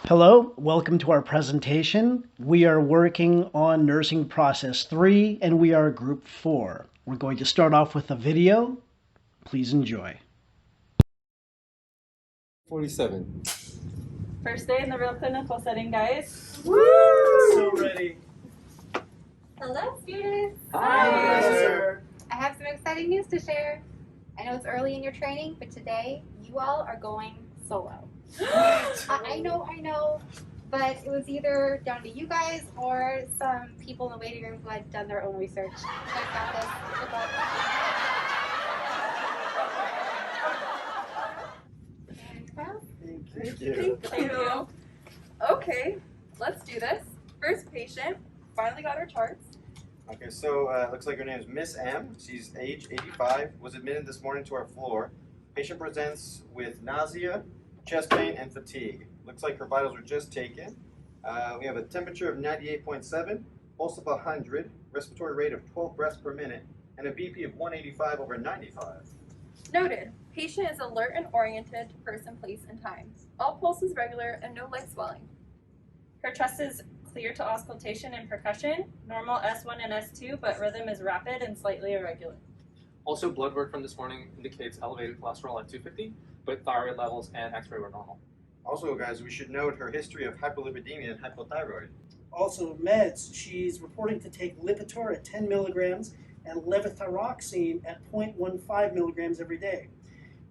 Hello, welcome to our presentation. We are working on nursing process 3 and we are group 4. We're going to start off with a video. Please enjoy. 47. First day in the real clinical setting, guys. Woo! So ready. Hello, students. Hi, sir. I have some exciting news to share. I know it's early in your training, but today you all are going solo. I know, but it was either down to you guys or some people in the waiting room who had done their own research. You guys got this. Good luck. And well, Thank you. Thank you. Okay, let's do this. First patient, finally got her charts. Okay, so looks like her name is Miss M. She's age 85, was admitted this morning to our floor. Patient presents with nausea, chest pain, and fatigue. Looks like her vitals were just taken. We have a temperature of 98.7, pulse of 100, respiratory rate of 12 breaths per minute, and a BP of 185/95. Noted. Patient is alert and oriented to person, place, and time. All pulse is regular and no leg swelling. Her chest is clear to auscultation and percussion, normal S1 and S2, but rhythm is rapid and slightly irregular. Also, blood work from this morning indicates elevated cholesterol at 250, but thyroid levels and x-ray were normal. Also, guys, we should note her history of hypolipidemia and hypothyroid. Also, meds. She's reporting to take Lipitor at 10 milligrams and levothyroxine at 0.15 milligrams every day.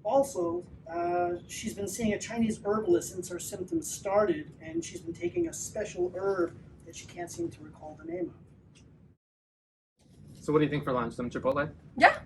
Also, she's been seeing a Chinese herbalist since her symptoms started, and she's been taking a special herb that she can't seem to recall the name of. So what do you think for lunch? Some Chipotle? Yeah,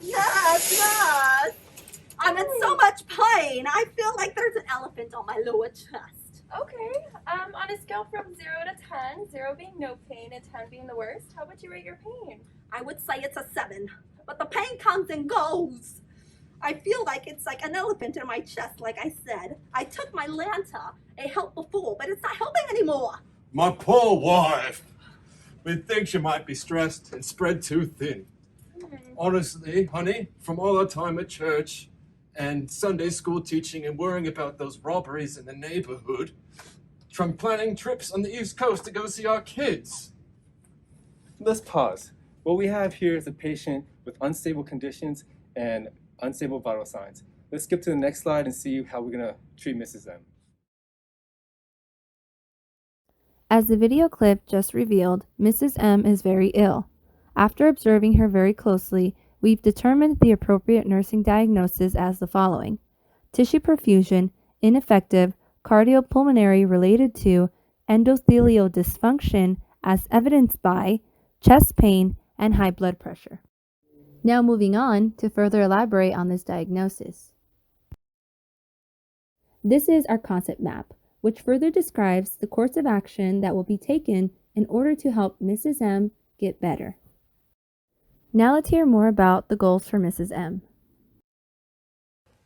Yes. I'm in so much pain. I feel like there's an elephant on my lower chest. Okay. On a scale from 0 to 10, 0 being no pain and 10 being the worst, how would you rate your pain? I would say it's a 7, but the pain comes and goes. I feel like it's like an elephant in my chest, like I said. I took my Lanta. It helped before, but it's not helping anymore. My poor wife. We think she might be stressed and spread too thin. Honestly, honey, from all our time at church and Sunday school teaching and worrying about those robberies in the neighborhood, from planning trips on the East Coast to go see our kids. Let's pause. What we have here is a patient with unstable conditions and unstable vital signs. Let's skip to the next slide and see how we're going to treat Mrs. M. As the video clip just revealed, Mrs. M is very ill. After observing her very closely, we've determined the appropriate nursing diagnosis as the following: tissue perfusion, ineffective, cardiopulmonary related to endothelial dysfunction as evidenced by chest pain and high blood pressure. Now moving on to further elaborate on this diagnosis. This is our concept map, which further describes the course of action that will be taken in order to help Mrs. M get better. Now let's hear more about the goals for Mrs. M.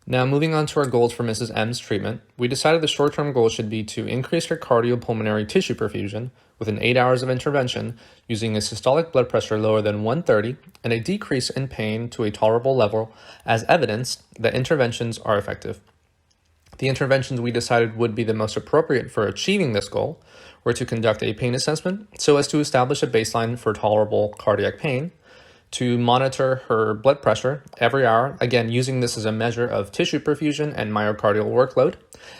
Now moving on to our goals for Mrs. M's treatment, we decided the short-term goal should be to increase her cardiopulmonary tissue perfusion within 8 hours of intervention using a systolic blood pressure lower than 130 and a decrease in pain to a tolerable level as evidence that interventions are effective. The interventions we decided would be the most appropriate for achieving this goal were to conduct a pain assessment so as to establish a baseline for tolerable cardiac pain, to monitor her blood pressure every hour, again using this as a measure of tissue perfusion and myocardial workload,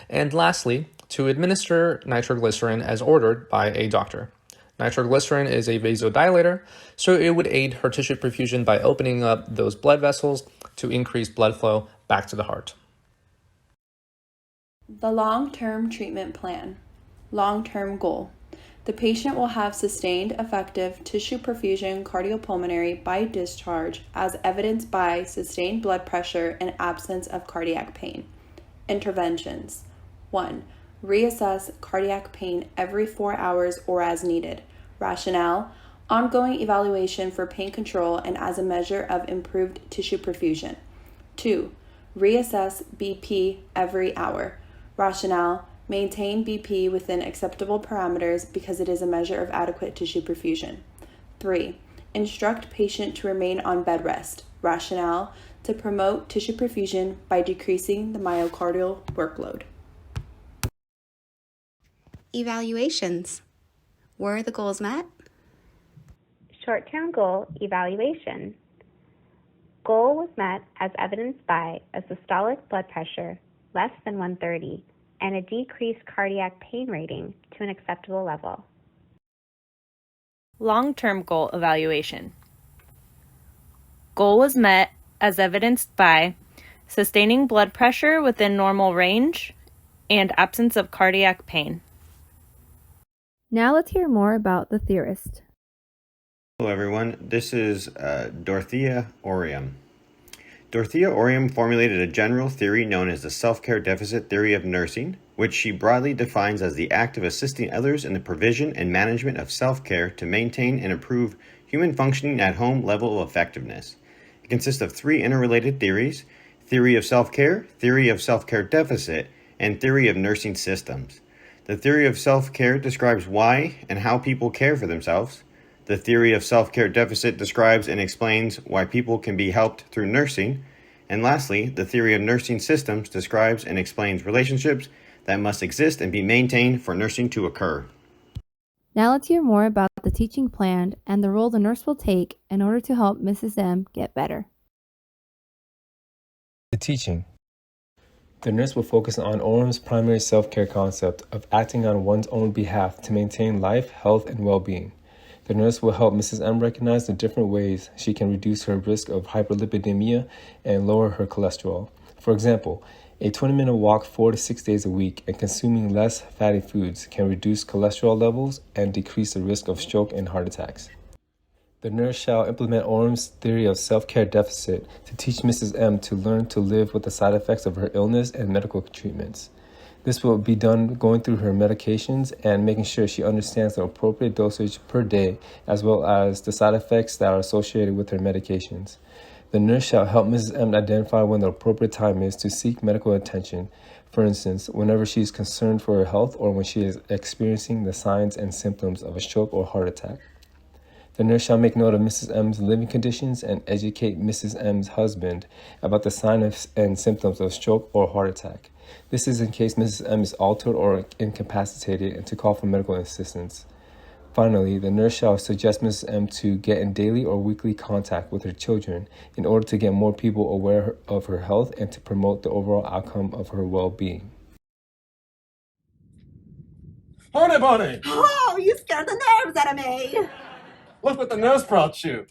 and lastly, to administer nitroglycerin as ordered by a doctor. Nitroglycerin is a vasodilator, so it would aid her tissue perfusion by opening up those blood vessels to increase blood flow back to the heart. The long-term treatment plan. Long-term goal. The patient will have sustained effective tissue perfusion cardiopulmonary by discharge as evidenced by sustained blood pressure and absence of cardiac pain. Interventions. 1. Reassess cardiac pain every 4 hours or as needed. Rationale. Ongoing evaluation for pain control and as a measure of improved tissue perfusion. 2. Reassess BP every hour. Rationale. Maintain BP within acceptable parameters because it is a measure of adequate tissue perfusion. 3. Instruct patient to remain on bed rest. Rationale. To promote tissue perfusion by decreasing the myocardial workload. evaluations. Were the goals met? Short-term goal evaluation. Goal was met as evidenced by a systolic blood pressure less than 130 and a decreased cardiac pain rating to an acceptable level. Long-term goal evaluation. Goal was met as evidenced by sustaining blood pressure within normal range and absence of cardiac pain. Now let's hear more about the theorist. Hello everyone, this is Dorothea Orium. Dorothea Orium formulated a general theory known as the self-care deficit theory of nursing, which she broadly defines as the act of assisting others in the provision and management of self-care to maintain and improve human functioning at home level of effectiveness. It consists of three interrelated theories: theory of self-care deficit, and theory of nursing systems. The theory of self-care describes why and how people care for themselves. The theory of self-care deficit describes and explains why people can be helped through nursing. And lastly, the theory of nursing systems describes and explains relationships that must exist and be maintained for nursing to occur. Now let's hear more about the teaching plan and the role the nurse will take in order to help Mrs. M get better. The teaching. The nurse will focus on Orium's primary self-care concept of acting on one's own behalf to maintain life, health, and well-being. The nurse will help Mrs. M recognize the different ways she can reduce her risk of hyperlipidemia and lower her cholesterol. For example, a 20-minute walk 4 to 6 days a week and consuming less fatty foods can reduce cholesterol levels and decrease the risk of stroke and heart attacks. The nurse shall implement Orium's theory of self-care deficit to teach Mrs. M to learn to live with the side effects of her illness and medical treatments. This will be done going through her medications and making sure she understands the appropriate dosage per day, as well as the side effects that are associated with her medications. The nurse shall help Mrs. M identify when the appropriate time is to seek medical attention, for instance, whenever she is concerned for her health or when she is experiencing the signs and symptoms of a stroke or heart attack. The nurse shall make note of Mrs. M's living conditions and educate Mrs. M's husband about the signs and symptoms of stroke or heart attack. This is in case Mrs. M is altered or incapacitated and to call for medical assistance. Finally, the nurse shall suggest Mrs. M to get in daily or weekly contact with her children in order to get more people aware of her health and to promote the overall outcome of her well-being. Honey bunny! Oh, you scared the nerves out of me. Look what the nurse brought you.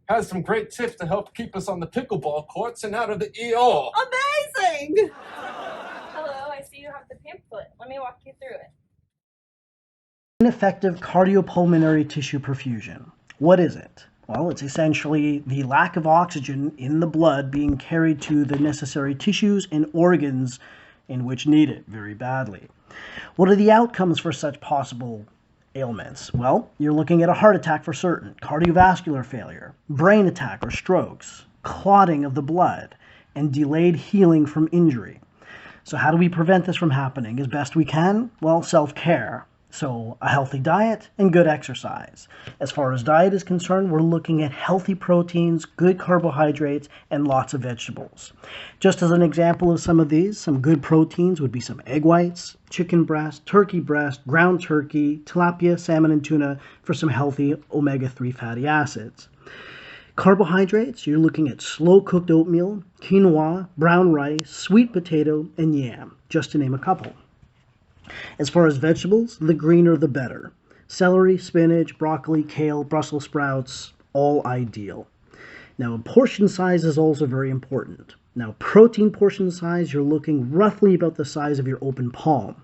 Has some great tips to help keep us on the pickleball courts and out of the ER. Amazing! Hello, I see you have the pamphlet. Let me walk you through it. Ineffective cardiopulmonary tissue perfusion. What is it? Well, it's essentially the lack of oxygen in the blood being carried to the necessary tissues and organs in which need it very badly. What are the outcomes for such possible ailments? Well, you're looking at a heart attack for certain, cardiovascular failure, brain attack or strokes, clotting of the blood, and delayed healing from injury. So how do we prevent this from happening as best we can? Well, self-care. So a healthy diet and good exercise. As far as diet is concerned, we're looking at healthy proteins, good carbohydrates, and lots of vegetables. Just as an example of some of these, some good proteins would be some egg whites, chicken breast, turkey breast, ground turkey, tilapia, salmon, and tuna for some healthy omega-3 fatty acids. Carbohydrates, you're looking at slow-cooked oatmeal, quinoa, brown rice, sweet potato, and yam, just to name a couple. As far as vegetables, the greener the better. Celery, spinach, broccoli, kale, Brussels sprouts, all ideal. Now, portion size is also very important. Now, protein portion size, you're looking roughly about the size of your open palm.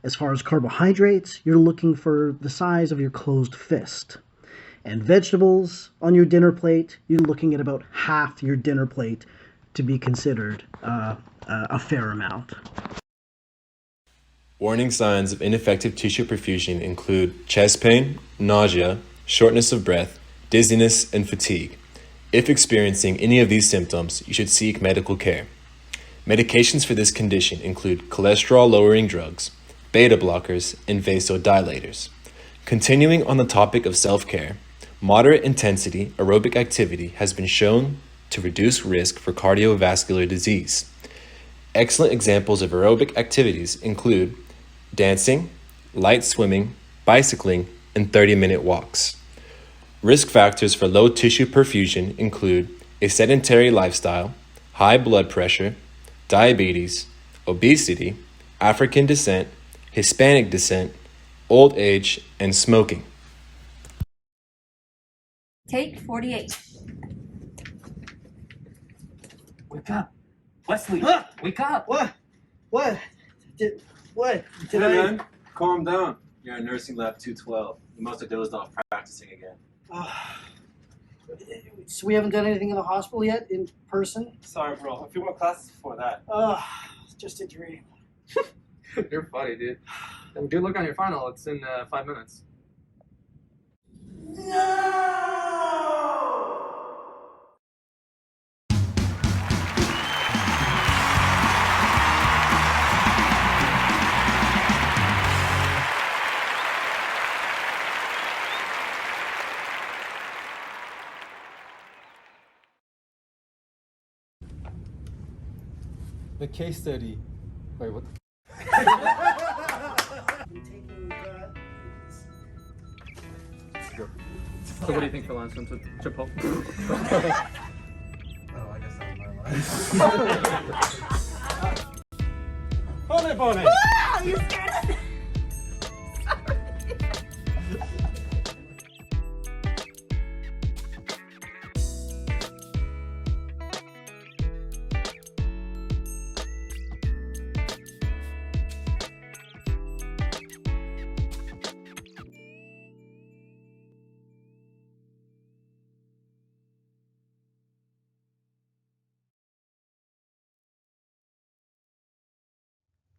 As far as carbohydrates, you're looking for the size of your closed fist. And vegetables on your dinner plate, you're looking at about half your dinner plate to be considered a fair amount. Warning signs of ineffective tissue perfusion include chest pain, nausea, shortness of breath, dizziness, and fatigue. If experiencing any of these symptoms, you should seek medical care. Medications for this condition include cholesterol-lowering drugs, beta blockers, and vasodilators. Continuing on the topic of self-care, moderate intensity aerobic activity has been shown to reduce risk for cardiovascular disease. Excellent examples of aerobic activities include dancing, light swimming, bicycling, and 30-minute walks. Risk factors for low tissue perfusion include a sedentary lifestyle, high blood pressure, diabetes, obesity, African descent, Hispanic descent, old age, and smoking. Take 48. Wake up. Wesley, wake up. What? What? What? Did Hey, I? man, calm down. You're in nursing lab 212. You must have dozed off practicing again. So we haven't done anything in the hospital yet in person? Sorry, bro. A few more classes before that. Just a dream. You're funny, dude. And good luck on your final. It's in 5 minutes. The case study. Wait, what? So what do you think for last one? Chipotle? Oh, I guess that was my line. Honey bunny! Ah, you scared us.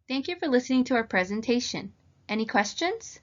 Thank you for listening to our presentation. Any questions?